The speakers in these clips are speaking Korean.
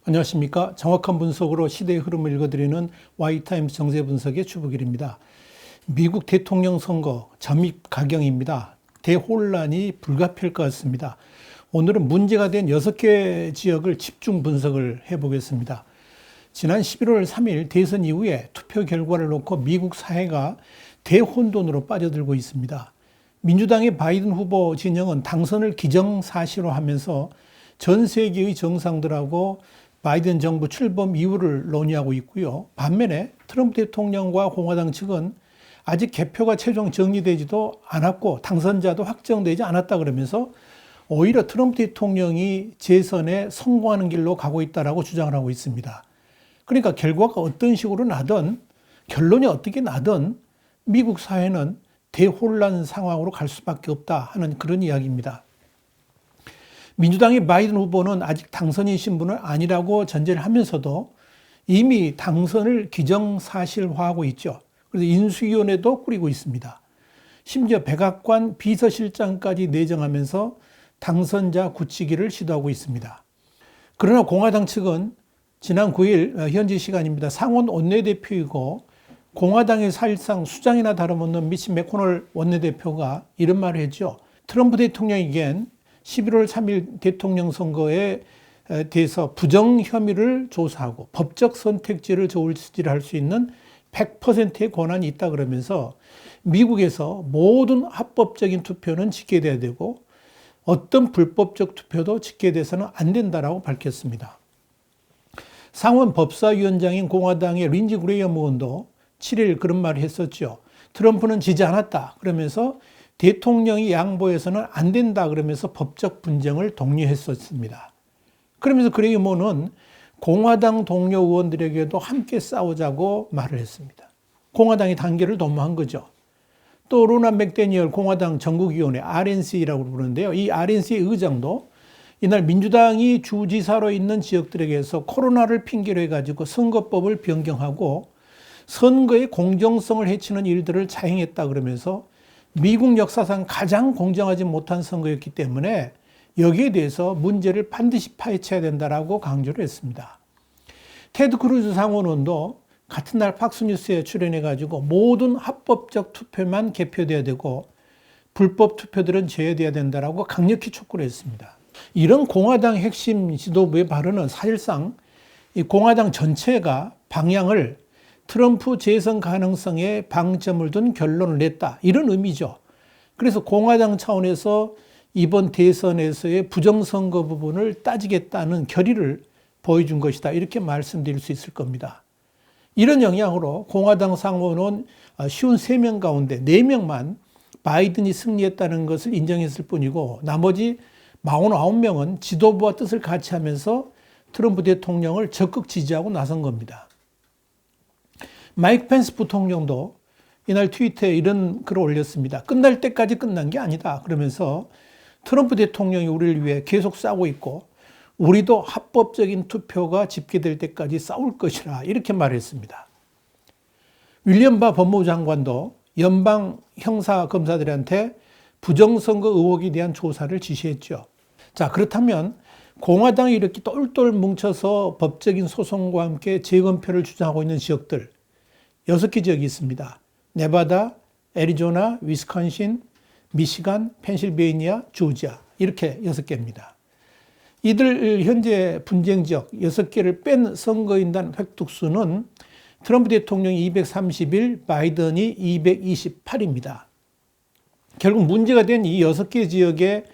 안녕하십니까. 정확한 분석으로 시대의 흐름을 읽어드리는 Y타임스 정세분석의 주부길입니다. 미국 대통령 선거 잠입 가경입니다. 대혼란이 불가피할 것 같습니다. 오늘은 문제가 된 6개 지역을 집중 분석을 해보겠습니다. 지난 11월 3일 대선 이후에 투표 결과를 놓고 미국 사회가 대혼돈으로 빠져들고 있습니다. 민주당의 바이든 후보 진영은 당선을 기정사실화하면서 전 세계의 정상들하고 바이든 정부 출범 이유를 논의하고 있고요. 반면에 트럼프 대통령과 공화당 측은 아직 개표가 최종 정리되지도 않았고 당선자도 확정되지 않았다 그러면서 오히려 트럼프 대통령이 재선에 성공하는 길로 가고 있다라고 주장을 하고 있습니다. 그러니까 결과가 어떤 식으로 나든 결론이 어떻게 나든 미국 사회는 대혼란 상황으로 갈 수밖에 없다 하는 그런 이야기입니다. 민주당의 바이든 후보는 아직 당선인 신분은 아니라고 전제를 하면서도 이미 당선을 기정사실화하고 있죠. 그래서 인수위원회도 꾸리고 있습니다. 심지어 백악관 비서실장까지 내정하면서 당선자 굳히기를 시도하고 있습니다. 그러나 공화당 측은 지난 9일 현지 시간입니다. 상원 원내대표이고 공화당의 사실상 수장이나 다름없는 미치 맥코널 원내대표가 이런 말을 했죠. 트럼프 대통령에겐 11월 3일 대통령 선거에 대해서 부정 혐의를 조사하고 법적 선택지를 저울질할 수 있는 100%의 권한이 있다 그러면서 미국에서 모든 합법적인 투표는 집계돼야 되고 어떤 불법적 투표도 집계돼서는 안 된다라고 밝혔습니다. 상원 법사위원장인 공화당의 린지 그레이엄 의원도 7일 그런 말을 했었죠. 트럼프는 지지 않았다 그러면서 대통령이 양보해서는 안 된다 그러면서 법적 분쟁을 독려했었습니다. 그러면서 그레이엄 의원은 공화당 동료 의원들에게도 함께 싸우자고 말을 했습니다. 공화당이 단계를 도모한 거죠. 또 로난 맥데니얼 공화당 전국위원회 RNC라고 부르는데요. 이 RNC의 의장도 이날 민주당이 주지사로 있는 지역들에게서 코로나를 핑계로 해가지고 선거법을 변경하고 선거의 공정성을 해치는 일들을 자행했다 그러면서 미국 역사상 가장 공정하지 못한 선거였기 때문에 여기에 대해서 문제를 반드시 파헤쳐야 된다라고 강조를 했습니다. 테드 크루즈 상원의원도 같은 날 팍스뉴스에 출연해가지고 모든 합법적 투표만 개표돼야 되고 불법 투표들은 제외돼야 된다라고 강력히 촉구를 했습니다. 이런 공화당 핵심 지도부의 발언은 사실상 이 공화당 전체가 방향을 트럼프 재선 가능성에 방점을 둔 결론을 냈다. 이런 의미죠. 그래서 공화당 차원에서 이번 대선에서의 부정선거 부분을 따지겠다는 결의를 보여준 것이다. 이렇게 말씀드릴 수 있을 겁니다. 이런 영향으로 공화당 상원은 53명 가운데 4명만 바이든이 승리했다는 것을 인정했을 뿐이고 나머지 49명은 지도부와 뜻을 같이 하면서 트럼프 대통령을 적극 지지하고 나선 겁니다. 마이크 펜스 부통령도 이날 트위터에 이런 글을 올렸습니다. 끝날 때까지 끝난 게 아니다. 그러면서 트럼프 대통령이 우리를 위해 계속 싸우고 있고 우리도 합법적인 투표가 집계될 때까지 싸울 것이라 이렇게 말했습니다. 윌리엄 바 법무부 장관도 연방 형사 검사들한테 부정선거 의혹에 대한 조사를 지시했죠. 자, 그렇다면 공화당이 이렇게 똘똘 뭉쳐서 법적인 소송과 함께 재검표를 주장하고 있는 지역들 6개 지역이 있습니다. 네바다, 애리조나, 위스콘신, 미시간, 펜실베이니아, 조지아 이렇게 6개입니다. 이들 현재 분쟁 지역 6개를 뺀 선거인단 획득수는 트럼프 대통령이 231, 바이든이 228입니다. 결국 문제가 된 이 6개 지역의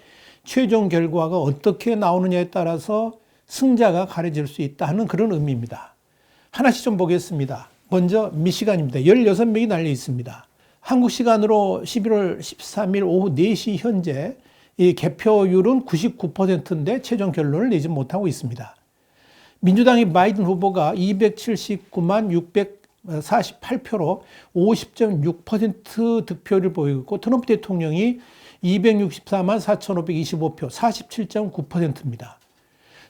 최종 결과가 어떻게 나오느냐에 따라서 승자가 가려질 수 있다 하는 그런 의미입니다. 하나씩 좀 보겠습니다. 먼저 미시간입니다. 16명이 날려 있습니다. 한국 시간으로 11월 13일 오후 4시 현재 이 개표율은 99%인데 최종 결론을 내지 못하고 있습니다. 민주당의 바이든 후보가 279만 648표로 50.6% 득표를 보이고 있고 트럼프 대통령이 264만 4,525표 47.9%입니다.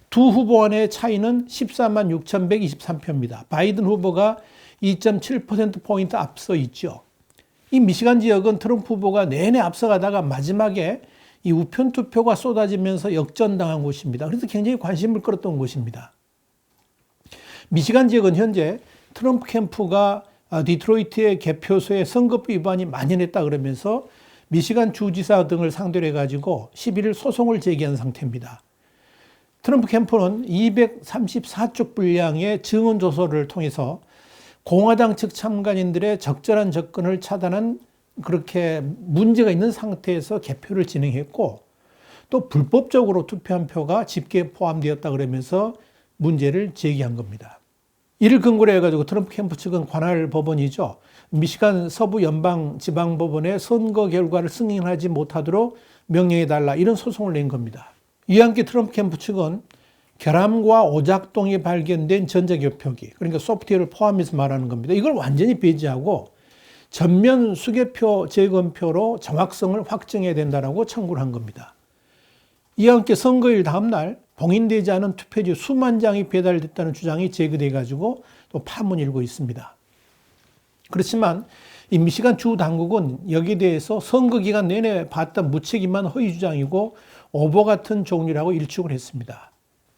두 후보 간의 차이는 14만 6,123표입니다. 바이든 후보가 2.7%포인트 앞서 있죠. 이 미시간 지역은 트럼프 후보가 내내 앞서가다가 마지막에 이 우편 투표가 쏟아지면서 역전당한 곳입니다. 그래서 굉장히 관심을 끌었던 곳입니다. 미시간 지역은 현재 트럼프 캠프가 디트로이트의 개표소에 선거법 위반이 만연했다 그러면서 미시간 주지사 등을 상대로 해가지고 11일 소송을 제기한 상태입니다. 트럼프 캠프는 234쪽 분량의 증언 조서를 통해서 공화당 측 참관인들의 적절한 접근을 차단한 그렇게 문제가 있는 상태에서 개표를 진행했고 또 불법적으로 투표한 표가 집계에 포함되었다 그러면서 문제를 제기한 겁니다. 이를 근거로 해가지고 트럼프 캠프 측은 관할 법원이죠. 미시간 서부 연방지방법원의 선거 결과를 승인하지 못하도록 명령해달라 이런 소송을 낸 겁니다. 이와 함께 트럼프 캠프 측은 결함과 오작동이 발견된 전자개표기, 그러니까 소프트웨어를 포함해서 말하는 겁니다. 이걸 완전히 배제하고 전면 수개표 재검표로 정확성을 확정해야 된다고 청구를 한 겁니다. 이와 함께 선거일 다음 날 봉인되지 않은 투표지 수만 장이 배달됐다는 주장이 제기돼 가지고 또 파문이 일고 있습니다. 그렇지만 이 미시간 주 당국은 여기에 대해서 선거 기간 내내 봤던 무책임한 허위 주장이고 오보 같은 종류라고 일축을 했습니다.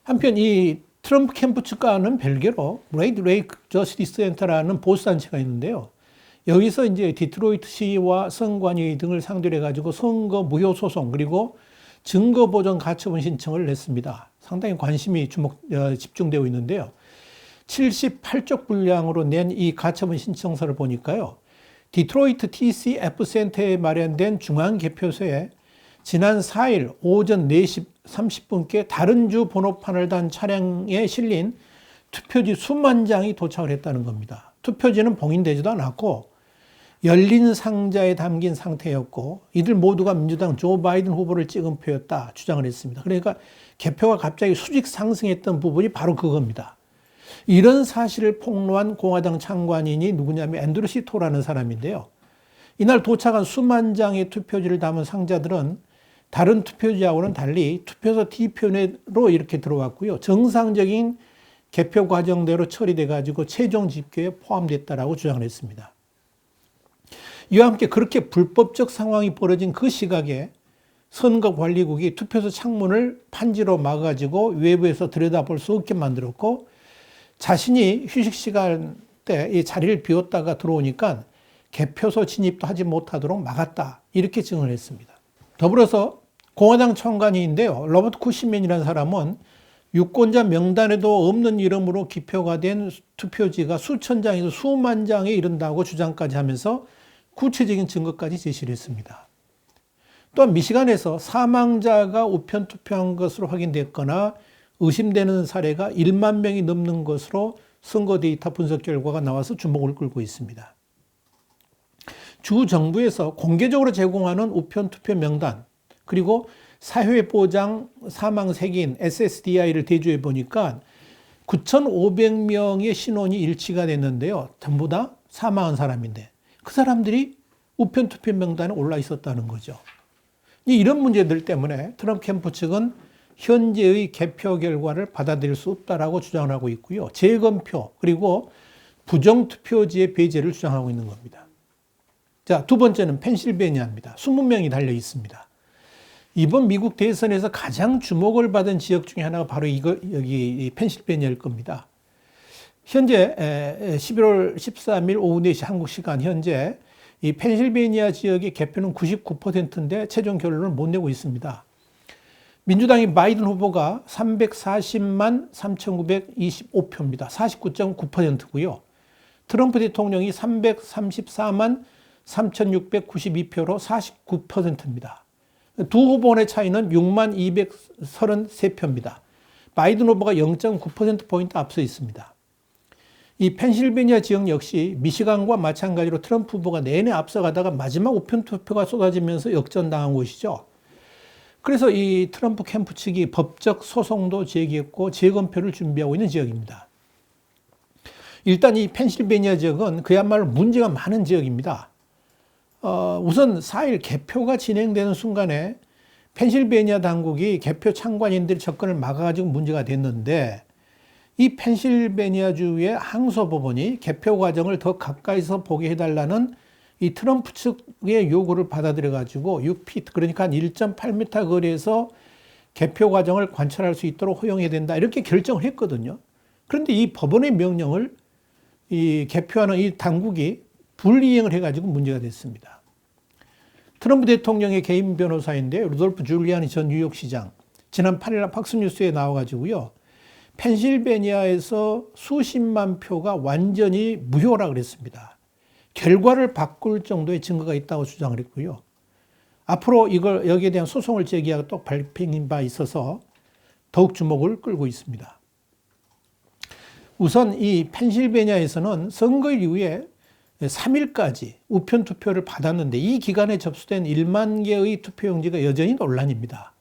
한편 이 트럼프 캠프 측과는 별개로 레이드 레이크 저스티스 센터라는 보수단체가 있는데요. 여기서 이제 디트로이트 시와 선관위 등을 상대로 해가지고 선거 무효 소송 그리고 증거 보전 가처분 신청을 냈습니다. 상당히 관심이 집중되고 있는데요. 78쪽 분량으로 낸 이 가처분 신청서를 보니까요. 디트로이트 TCF 센터에 마련된 중앙개표소에 지난 4일 오전 4시 30분께 다른 주 번호판을 단 차량에 실린 투표지 수만 장이 도착을 했다는 겁니다. 투표지는 봉인되지도 않았고 열린 상자에 담긴 상태였고 이들 모두가 민주당 조 바이든 후보를 찍은 표였다 주장을 했습니다. 그러니까 개표가 갑자기 수직 상승했던 부분이 바로 그겁니다. 이런 사실을 폭로한 공화당 참관인이 누구냐면 앤드루 시토라는 사람인데요. 이날 도착한 수만 장의 투표지를 담은 상자들은 다른 투표지하고는 달리 투표소 뒤편으로 이렇게 들어왔고요. 정상적인 개표 과정대로 처리돼 가지고 최종 집계에 포함됐다라고 주장을 했습니다. 이와 함께 그렇게 불법적 상황이 벌어진 그 시각에 선거관리국이 투표소 창문을 판지로 막아가지고 외부에서 들여다볼 수 없게 만들었고 자신이 휴식 시간 때 이 자리를 비웠다가 들어오니까 개표소 진입도 하지 못하도록 막았다. 이렇게 증언을 했습니다. 더불어서 공화당 참관인인데요. 로버트 쿠시맨이라는 사람은 유권자 명단에도 없는 이름으로 기표가 된 투표지가 수천 장에서 수만 장에 이른다고 주장까지 하면서 구체적인 증거까지 제시를 했습니다. 또한 미시간에서 사망자가 우편 투표한 것으로 확인됐거나 의심되는 사례가 1만 명이 넘는 것으로 선거 데이터 분석 결과가 나와서 주목을 끌고 있습니다. 주 정부에서 공개적으로 제공하는 우편 투표 명단 그리고 사회보장 사망세계인 SSDI를 대조해 보니까 9,500명의 신원이 일치가 됐는데요. 전부 다 사망한 사람인데 그 사람들이 우편 투표 명단에 올라 있었다는 거죠. 이런 문제들 때문에 트럼프 캠프 측은 현재의 개표 결과를 받아들일 수 없다라고 주장을 하고 있고요. 재검표 그리고 부정투표지의 배제를 주장하고 있는 겁니다. 자, 두 번째는 펜실베니아입니다. 20명이 달려 있습니다. 이번 미국 대선에서 가장 주목을 받은 지역 중에 하나가 바로 여기 펜실베니아일 겁니다. 현재 11월 13일 오후 4시 한국 시간 현재 이 펜실베니아 지역의 개표는 99%인데 최종 결론을 못 내고 있습니다. 민주당의 바이든 후보가 340만 3,925표입니다. 49.9%고요. 트럼프 대통령이 334만 3,692표로 49%입니다. 두 후보 간의 차이는 6만 233표입니다. 바이든 후보가 0.9%포인트 앞서 있습니다. 이 펜실베니아 지역 역시 미시간과 마찬가지로 트럼프 후보가 내내 앞서가다가 마지막 우편 투표가 쏟아지면서 역전당한 곳이죠. 그래서 이 트럼프 캠프 측이 법적 소송도 제기했고 재검표를 준비하고 있는 지역입니다. 일단 이 펜실베니아 지역은 그야말로 문제가 많은 지역입니다. 우선 4일 개표가 진행되는 순간에 펜실베니아 당국이 개표 참관인들의 접근을 막아가지고 문제가 됐는데 이 펜실베니아주의 항소법원이 개표 과정을 더 가까이서 보게 해달라는 이 트럼프 측의 요구를 받아들여가지고 6피트, 그러니까 한 1.8m 거리에서 개표 과정을 관찰할 수 있도록 허용해야 된다. 이렇게 결정을 했거든요. 그런데 이 법원의 명령을 이 개표하는 이 당국이 불이행을 해가지고 문제가 됐습니다. 트럼프 대통령의 개인 변호사인데 루돌프 줄리아니 전 뉴욕시장 지난 8일 팍스뉴스에 나와가지고요. 펜실베니아에서 수십만 표가 완전히 무효라 그랬습니다. 결과를 바꿀 정도의 증거가 있다고 주장을 했고요. 앞으로 이걸 여기에 대한 소송을 제기하고 또 발표한 바 있어서 더욱 주목을 끌고 있습니다. 우선 이 펜실베니아에서는 선거일 이후에 3일까지 우편 투표를 받았는데 이 기간에 접수된 1만 개의 투표용지가 여전히 논란입니다.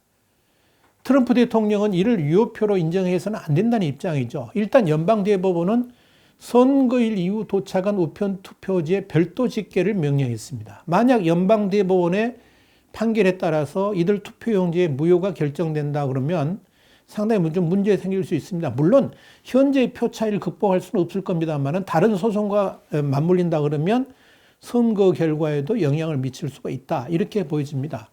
트럼프 대통령은 이를 유효표로 인정해서는 안 된다는 입장이죠. 일단 연방대법원은 선거일 이후 도착한 우편 투표지의 별도 집계를 명령했습니다. 만약 연방대법원의 판결에 따라서 이들 투표용지의 무효가 결정된다 그러면 상당히 좀 문제 생길 수 있습니다. 물론 현재의 표 차이를 극복할 수는 없을 겁니다만 다른 소송과 맞물린다 그러면 선거 결과에도 영향을 미칠 수가 있다. 이렇게 보여집니다.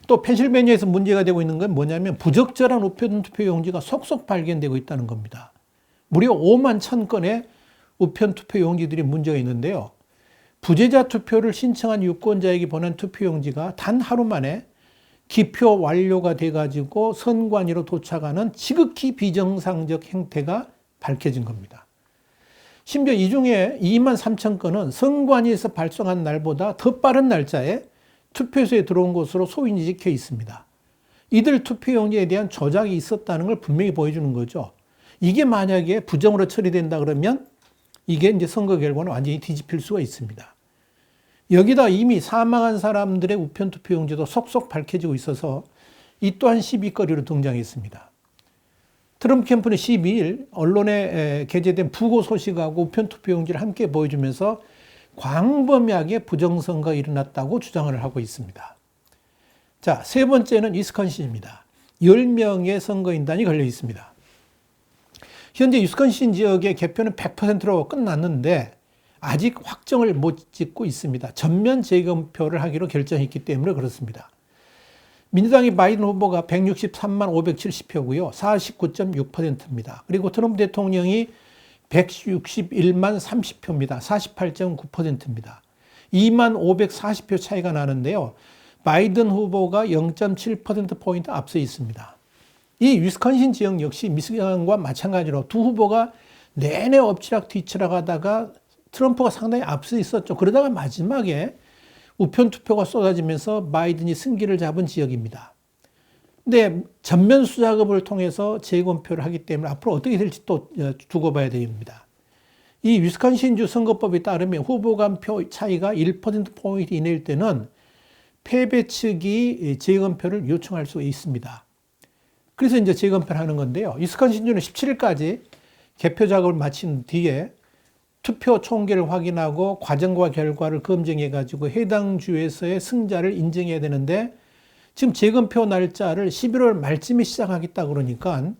또 펜실베니아에서 문제가 되고 있는 건 뭐냐면 부적절한 우편 투표용지가 속속 발견되고 있다는 겁니다. 무려 5만 1,000건의 우편 투표용지들이 문제가 있는데요. 부재자 투표를 신청한 유권자에게 보낸 투표용지가 단 하루 만에 기표 완료가 돼가지고 선관위로 도착하는 지극히 비정상적 행태가 밝혀진 겁니다. 심지어 이 중에 2만 3천 건은 선관위에서 발송한 날보다 더 빠른 날짜에 투표소에 들어온 것으로 소인이 찍혀 있습니다. 이들 투표용지에 대한 조작이 있었다는 걸 분명히 보여주는 거죠. 이게 만약에 부정으로 처리된다 그러면 이게 이제 선거 결과는 완전히 뒤집힐 수가 있습니다. 여기다 이미 사망한 사람들의 우편 투표용지도 속속 밝혀지고 있어서 이 또한 시비거리로 등장했습니다. 트럼프 캠프는 12일 언론에 게재된 부고 소식하고 우편 투표용지를 함께 보여주면서 광범위하게 부정선거가 일어났다고 주장을 하고 있습니다. 자, 세 번째는 위스콘신입니다. 10명의 선거인단이 걸려 있습니다. 현재 위스콘신 지역의 개표는 100%로 끝났는데 아직 확정을 못 짓고 있습니다. 전면 재검표를 하기로 결정했기 때문에 그렇습니다. 민주당의 바이든 후보가 163만 570표고요. 49.6%입니다. 그리고 트럼프 대통령이 161만 30표입니다. 48.9%입니다. 2만 540표 차이가 나는데요. 바이든 후보가 0.7%포인트 앞서 있습니다. 이 위스콘신 지역 역시 미시간과 마찬가지로 두 후보가 내내 엎치락 뒤치락 하다가 트럼프가 상당히 앞서 있었죠. 그러다가 마지막에 우편 투표가 쏟아지면서 바이든이 승기를 잡은 지역입니다. 근데 전면 수작업을 통해서 재검표를 하기 때문에 앞으로 어떻게 될지 또 두고 봐야 됩니다. 이 위스콘신주 선거법에 따르면 후보 간 표 차이가 1%포인트 이내일 때는 패배 측이 재검표를 요청할 수 있습니다. 그래서 이제 재검표를 하는 건데요. 위스콘신주는 17일까지 개표 작업을 마친 뒤에 투표 총계를 확인하고 과정과 결과를 검증해가지고 해당 주에서의 승자를 인정해야 되는데 지금 재검표 날짜를 11월 말쯤에 시작하겠다 그러니까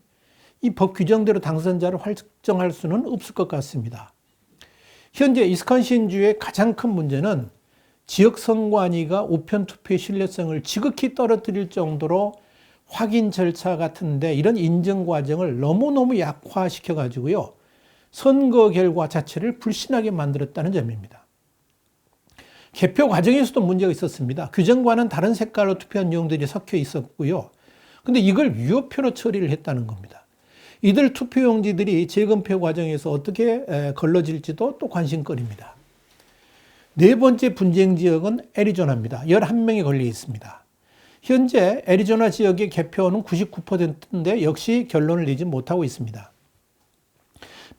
이 법 규정대로 당선자를 확정할 수는 없을 것 같습니다. 현재 위스콘신주의 가장 큰 문제는 지역 선관위가 우편 투표의 신뢰성을 지극히 떨어뜨릴 정도로 확인 절차 같은데 이런 인정 과정을 너무너무 약화시켜 가지고요. 선거 결과 자체를 불신하게 만들었다는 점입니다. 개표 과정에서도 문제가 있었습니다. 규정과는 다른 색깔로 투표한 내용들이 섞여 있었고요. 근데 이걸 유효표로 처리를 했다는 겁니다. 이들 투표용지들이 재검표 과정에서 어떻게 걸러질지도 또 관심거리입니다. 네 번째 분쟁 지역은 애리조나입니다. 11명이 걸려 있습니다. 현재 애리조나 지역의 개표는 99%인데 역시 결론을 내지 못하고 있습니다.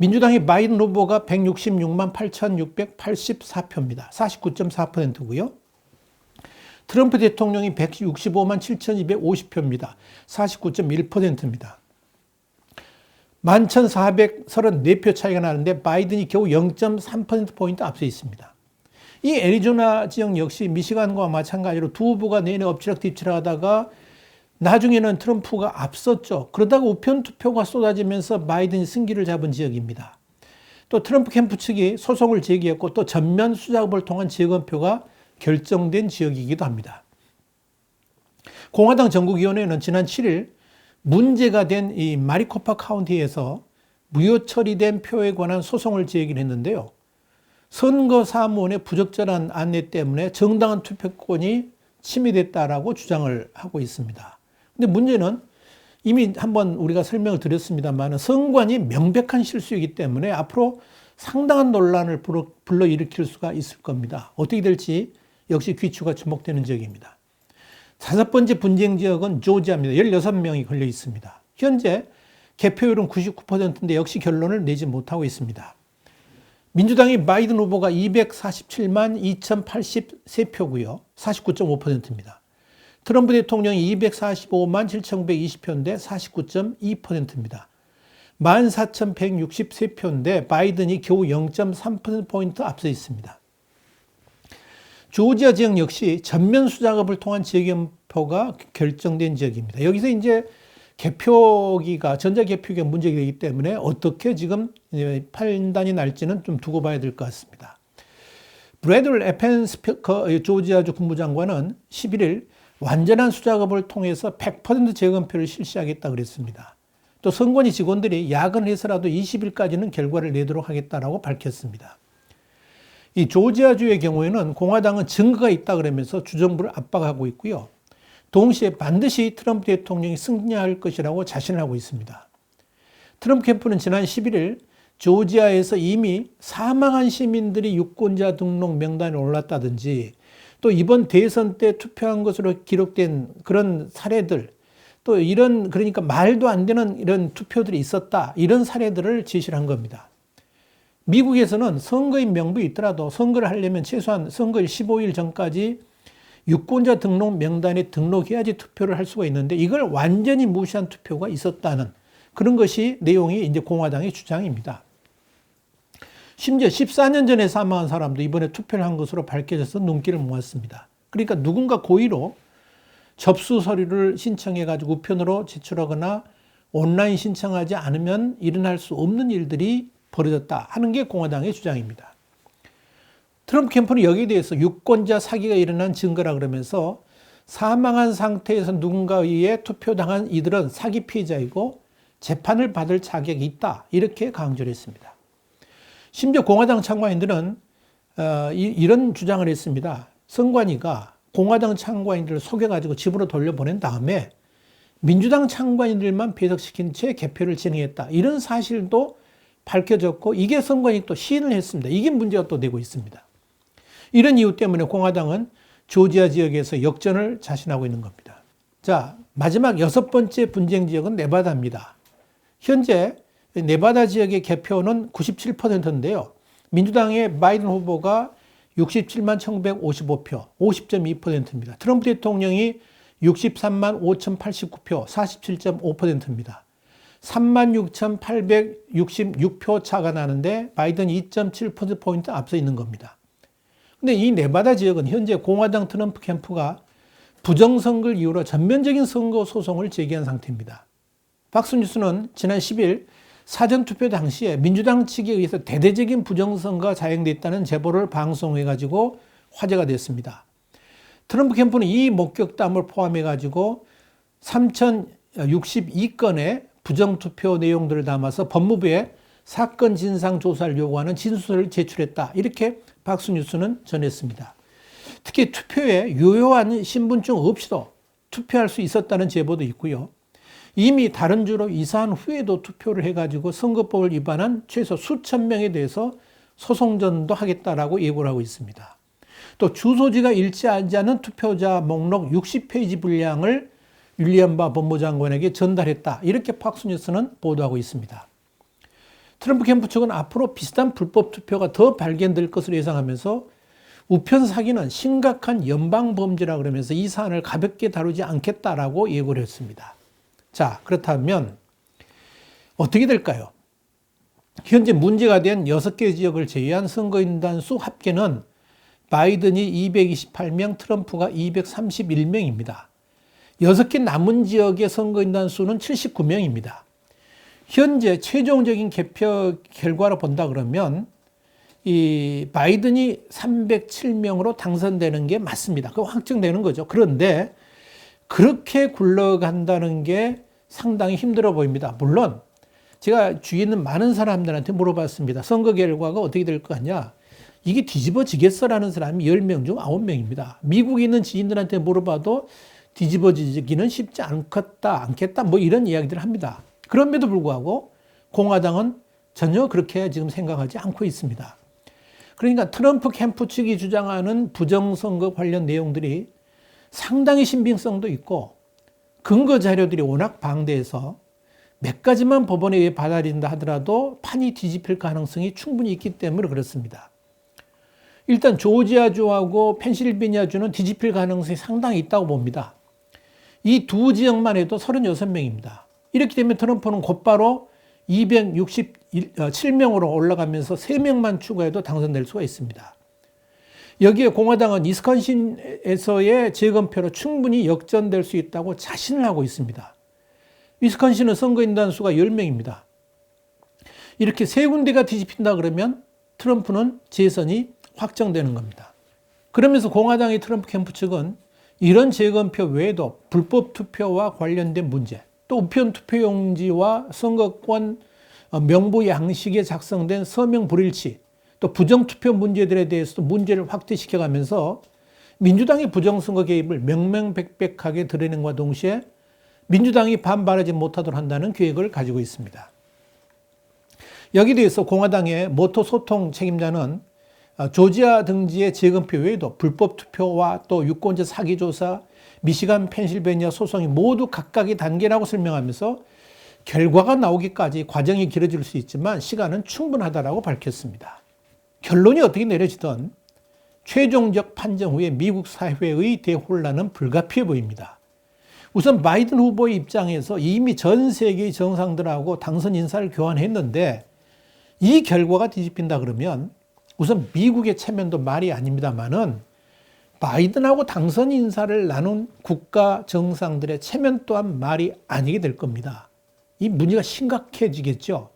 민주당의 바이든 후보가 166만 8,684표입니다. 49.4%고요. 트럼프 대통령이 165만 7,250표입니다. 49.1%입니다. 11,434표 차이가 나는데 바이든이 겨우 0.3%포인트 앞서 있습니다. 이 애리조나 지역 역시 미시간과 마찬가지로 두 후보가 내내 엎치락뒤치락 하다가 나중에는 트럼프가 앞섰죠. 그러다가 우편 투표가 쏟아지면서 바이든이 승기를 잡은 지역입니다. 또 트럼프 캠프 측이 소송을 제기했고 또 전면 수작업을 통한 재검표가 결정된 지역이기도 합니다. 공화당 전국위원회는 지난 7일 문제가 된 이 마리코파 카운티에서 무효 처리된 표에 관한 소송을 제기를 했는데요. 선거사무원의 부적절한 안내 때문에 정당한 투표권이 침해됐다라고 주장을 하고 있습니다. 근데 문제는 이미 한번 우리가 설명을 드렸습니다만 선관위 명백한 실수이기 때문에 앞으로 상당한 논란을 불러일으킬 수가 있을 겁니다. 어떻게 될지 역시 귀추가 주목되는 지역입니다. 5번째 분쟁 지역은 조지아입니다. 16명이 걸려 있습니다. 현재 개표율은 99%인데 역시 결론을 내지 못하고 있습니다. 민주당의 바이든 후보가 247만 2083표고요. 49.5%입니다. 트럼프 대통령이 245만 7,920표인데 49.2%입니다. 14,163표인데 바이든이 겨우 0.3%포인트 앞서 있습니다. 조지아 지역 역시 전면 수작업을 통한 재개표가 결정된 지역입니다. 여기서 이제 전자개표기가 문제가 되기 때문에 어떻게 지금 판단이 날지는 좀 두고 봐야 될 것 같습니다. 브래들 에펜스 조지아주 국무장관은 11일 완전한 수작업을 통해서 100% 재검표를 실시하겠다 그랬습니다. 또 선관위 직원들이 야근해서라도 20일까지는 결과를 내도록 하겠다라고 밝혔습니다. 이 조지아주의 경우에는 공화당은 증거가 있다 그러면서 주정부를 압박하고 있고요. 동시에 반드시 트럼프 대통령이 승리할 것이라고 자신을 하고 있습니다. 트럼프 캠프는 지난 11일 조지아에서 이미 사망한 시민들이 유권자 등록 명단에 올랐다든지 또 이번 대선 때 투표한 것으로 기록된 그런 사례들 또 그러니까 말도 안 되는 이런 투표들이 있었다. 이런 사례들을 제시를 한 겁니다. 미국에서는 선거인 명부에 있더라도 선거를 하려면 최소한 선거일 15일 전까지 유권자 등록 명단에 등록해야지 투표를 할 수가 있는데 이걸 완전히 무시한 투표가 있었다는 그런 것이 내용이 이제 공화당의 주장입니다. 심지어 14년 전에 사망한 사람도 이번에 투표를 한 것으로 밝혀져서 눈길을 모았습니다. 그러니까 누군가 고의로 접수 서류를 신청해가지고 우편으로 제출하거나 온라인 신청하지 않으면 일어날 수 없는 일들이 벌어졌다 하는 게 공화당의 주장입니다. 트럼프 캠프는 여기에 대해서 유권자 사기가 일어난 증거라 그러면서 사망한 상태에서 누군가에 의해 투표당한 이들은 사기 피해자이고 재판을 받을 자격이 있다. 이렇게 강조를 했습니다. 심지어 공화당 참관인들은 이런 주장을 했습니다. 선관위가 공화당 참관인들을 속여가지고 집으로 돌려보낸 다음에 민주당 참관인들만 배석시킨 채 개표를 진행했다. 이런 사실도 밝혀졌고 이게 선관위 또 시인을 했습니다. 이게 문제가 또 되고 있습니다. 이런 이유 때문에 공화당은 조지아 지역에서 역전을 자신하고 있는 겁니다. 자, 마지막 6번째 분쟁 지역은 네바다입니다. 현재 네바다 지역의 개표는 97%인데요. 민주당의 바이든 후보가 67만 1,955표, 50.2%입니다. 트럼프 대통령이 63만 5,089표, 47.5%입니다. 36,866표 차가 나는데 바이든이 2.7%포인트 앞서 있는 겁니다. 근데 이 네바다 지역은 현재 공화당 트럼프 캠프가 부정선거를 이유로 전면적인 선거 소송을 제기한 상태입니다. 박스뉴스는 지난 10일 사전투표 당시에 민주당 측에 의해서 대대적인 부정선거가 자행됐다는 제보를 방송해가지고 화제가 됐습니다. 트럼프 캠프는 이 목격담을 포함해가지고 3,062건의 부정투표 내용들을 담아서 법무부에 사건 진상 조사를 요구하는 진술을 제출했다. 이렇게 박스뉴스는 전했습니다. 특히 투표에 유효한 신분증 없이도 투표할 수 있었다는 제보도 있고요. 이미 다른 주로 이사한 후에도 투표를 해가지고 선거법을 위반한 최소 수천 명에 대해서 소송전도 하겠다라고 예고를 하고 있습니다. 또 주소지가 일치하지 않은 투표자 목록 60페이지 분량을 윌리엄 바 법무장관에게 전달했다. 이렇게 팍스뉴스는 보도하고 있습니다. 트럼프 캠프 측은 앞으로 비슷한 불법 투표가 더 발견될 것으로 예상하면서 우편 사기는 심각한 연방 범죄라 그러면서 이 사안을 가볍게 다루지 않겠다라고 예고를 했습니다. 자, 그렇다면 어떻게 될까요? 현재 문제가 된 6개 지역을 제외한 선거인단 수 합계는 바이든이 228명, 트럼프가 231명입니다. 6개 남은 지역의 선거인단 수는 79명입니다. 현재 최종적인 개표 결과로 본다 그러면 이 바이든이 307명으로 당선되는 게 맞습니다. 그거 확정되는 거죠. 그런데 그렇게 굴러간다는 게 상당히 힘들어 보입니다. 물론 제가 주위에 있는 많은 사람들한테 물어봤습니다. 선거 결과가 어떻게 될 것 같냐? 이게 뒤집어지겠어라는 사람이 10명 중 9명입니다. 미국에 있는 지인들한테 물어봐도 뒤집어지기는 쉽지 않겠다, 뭐 이런 이야기들을 합니다. 그럼에도 불구하고 공화당은 전혀 그렇게 지금 생각하지 않고 있습니다. 그러니까 트럼프 캠프 측이 주장하는 부정선거 관련 내용들이 상당히 신빙성도 있고 근거 자료들이 워낙 방대해서 몇 가지만 법원에 의해 받아들인다 하더라도 판이 뒤집힐 가능성이 충분히 있기 때문에 그렇습니다. 일단 조지아주하고 펜실베니아주는 뒤집힐 가능성이 상당히 있다고 봅니다. 이 두 지역만 해도 36명입니다. 이렇게 되면 트럼프는 곧바로 267명으로 올라가면서 3명만 추가해도 당선될 수가 있습니다. 여기에 공화당은 위스콘신에서의 재검표로 충분히 역전될 수 있다고 자신을 하고 있습니다. 위스콘신은 선거인단 수가 10명입니다. 이렇게 세 군데가 뒤집힌다 그러면 트럼프는 재선이 확정되는 겁니다. 그러면서 공화당의 트럼프 캠프 측은 이런 재검표 외에도 불법 투표와 관련된 문제, 또 우편 투표용지와 선거권 명부 양식에 작성된 서명 불일치, 또 부정투표 문제들에 대해서도 문제를 확대시켜가면서 민주당의 부정선거 개입을 명명백백하게 드러낸과 동시에 민주당이 반발하지 못하도록 한다는 계획을 가지고 있습니다. 여기에 대해서 공화당의 모토 소통 책임자는 조지아 등지의 재검표 외에도 불법 투표와 또 유권자 사기 조사, 미시간, 펜실베니아 소송이 모두 각각의 단계라고 설명하면서 결과가 나오기까지 과정이 길어질 수 있지만 시간은 충분하다라고 밝혔습니다. 결론이 어떻게 내려지든 최종적 판정 후에 미국 사회의 대혼란은 불가피해 보입니다. 우선 바이든 후보의 입장에서 이미 전 세계의 정상들하고 당선 인사를 교환했는데 이 결과가 뒤집힌다 그러면 우선 미국의 체면도 말이 아닙니다만은 바이든하고 당선 인사를 나눈 국가 정상들의 체면 또한 말이 아니게 될 겁니다. 이 문제가 심각해지겠죠.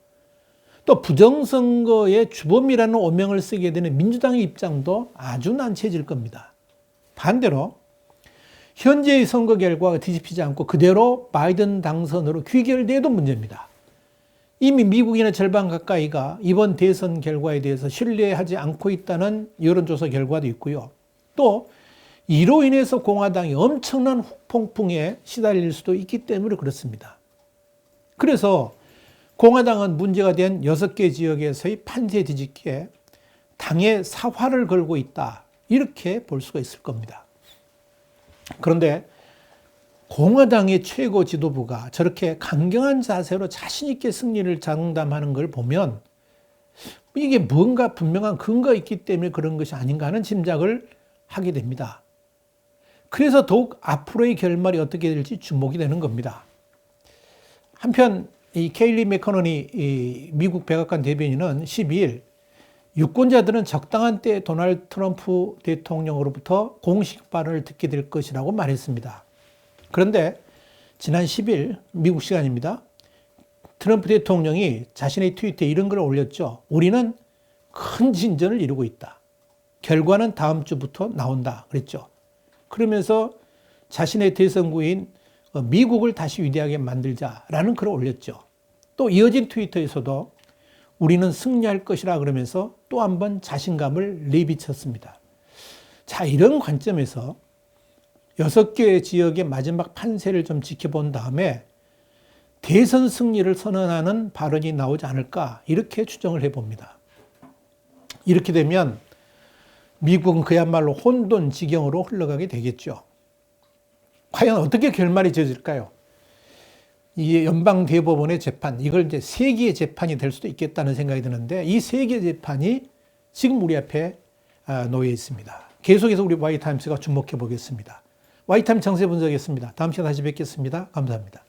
또 부정선거의 주범이라는 오명을 쓰게 되는 민주당의 입장도 아주 난처해질 겁니다. 반대로 현재의 선거 결과가 뒤집히지 않고 그대로 바이든 당선으로 귀결돼도 문제입니다. 이미 미국인의 절반 가까이가 이번 대선 결과에 대해서 신뢰하지 않고 있다는 여론조사 결과도 있고요. 또 이로 인해서 공화당이 엄청난 후폭풍에 시달릴 수도 있기 때문에 그렇습니다. 그래서 공화당은 문제가 된 6개 지역에서의 판세 뒤집기에 당의 사활을 걸고 있다. 이렇게 볼 수가 있을 겁니다. 그런데 공화당의 최고 지도부가 저렇게 강경한 자세로 자신 있게 승리를 장담하는 걸 보면 이게 뭔가 분명한 근거가 있기 때문에 그런 것이 아닌가 하는 짐작을 하게 됩니다. 그래서 더욱 앞으로의 결말이 어떻게 될지 주목이 되는 겁니다. 한편 이 케일리 매커너니 미국 백악관 대변인은 12일 유권자들은 적당한 때에 도널드 트럼프 대통령으로부터 공식 발언을 듣게 될 것이라고 말했습니다. 그런데 지난 10일 미국 시간입니다. 트럼프 대통령이 자신의 트위터에 이런 글을 올렸죠. 우리는 큰 진전을 이루고 있다. 결과는 다음 주부터 나온다. 그랬죠. 그러면서 자신의 대선구인 미국을 다시 위대하게 만들자라는 글을 올렸죠. 또 이어진 트위터에서도 우리는 승리할 것이라 그러면서 또 한 번 자신감을 내비쳤습니다. 자, 이런 관점에서 6개의 지역의 마지막 판세를 좀 지켜본 다음에 대선 승리를 선언하는 발언이 나오지 않을까 이렇게 추정을 해봅니다. 이렇게 되면 미국은 그야말로 혼돈 지경으로 흘러가게 되겠죠. 과연 어떻게 결말이 져질까요? 이 연방대법원의 재판, 이걸 이제 세기의 재판이 될 수도 있겠다는 생각이 드는데 이 세기의 재판이 지금 우리 앞에 놓여 있습니다. 계속해서 우리 와이타임스가 주목해 보겠습니다. 와이타임 정세 분석이었습니다. 다음 시간에 다시 뵙겠습니다. 감사합니다.